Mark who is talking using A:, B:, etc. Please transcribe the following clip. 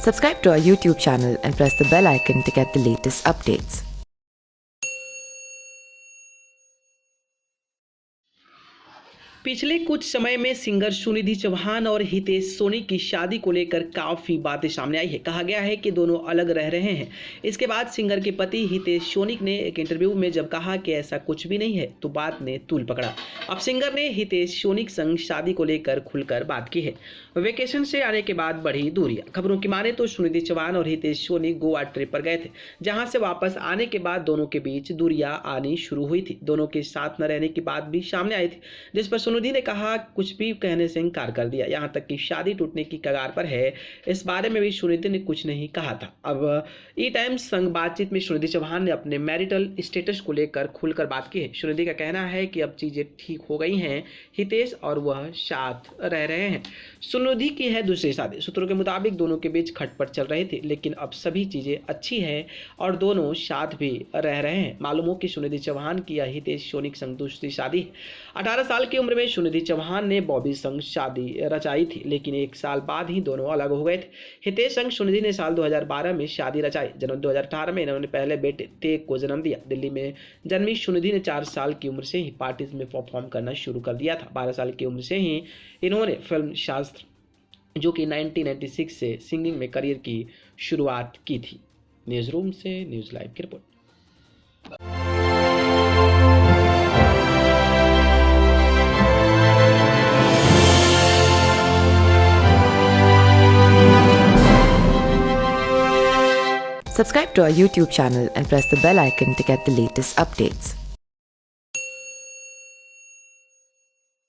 A: Subscribe to our YouTube channel and press the bell icon to get the latest updates.
B: पिछले कुछ समय में singer Sunidhi Chauhan और हितेश सोनी की शादी को लेकर काफ़ी बातें सामने आई है। कहा गया है कि दोनों अलग रह रहे हैं। इसके बाद सिंगर के पति हितेश सोनी ने एक इंटरव्यू में जब कहा कि ऐसा कुछ भी नहीं है तो बात ने तूल पकड़ा। अब सिंगर ने हितेश सोनी संग शादी को लेकर खुलकर बात की है। वेकेशन से आने के बाद बढ़ी दूरियां। खबरों की माने तो सुनिधि चौहान और हितेश सोनी गोवा ट्रिप पर गए थे, जहां से वापस आने के बाद दोनों के बीच दूरियां आनी शुरू हुई थी। दोनों के साथ न रहने की बात भी सामने आई थी, जिस पर सुनिधि ने कहा कुछ भी कहने से इनकार कर दिया, यहां तक कि शादी टूटने की कगार पर है। इस बारे में भी सुनिधि ने कुछ नहीं कहा था। अब ई टाइम्स संग बातचीत में सुनिधि चौहान ने अपने मैरिटल स्टेटस को लेकर खुलकर बात की है। सुनिधि का कहना है कि अब चीजें ठीक हो गई हैं, हितेश और वह साथ रह रहे हैं। सुनिधि की है दूसरी शादी। सूत्रों के मुताबिक दोनों के बीच खटपट चल रही थी, लेकिन अब सभी चीजें अच्छी हैं और दोनों साथ भी रह रहे हैं। मालूम हो कि सुनिधि चौहान की यह हितेश सोनी संग दूसरी शादी है। 18 साल की उम्र में सुनिधि चौहान ने बॉबी संग शादी रचाई थी, लेकिन एक साल बाद ही दोनों अलग हो गए थे। हितेश संग सुनिधि ने साल 2012 में शादी रचाई। जनवरी 2018 में इन्होंने पहले बेटे तेग को जन्म दिया। दिल्ली में जन्मी सुनिधि ने 4 साल की उम्र से ही पार्टीज में परफॉर्म करना शुरू कर दिया था। 12 साल की उम्र से ही इन्होंने फिल्म शास्त्र, जो कि 1996 से सिंगिंग में करियर की शुरुआत की थी। न्यूज़ रूम से न्यूज़ लाइव की report.
A: Subscribe to our YouTube channel and press the bell icon to get the latest updates.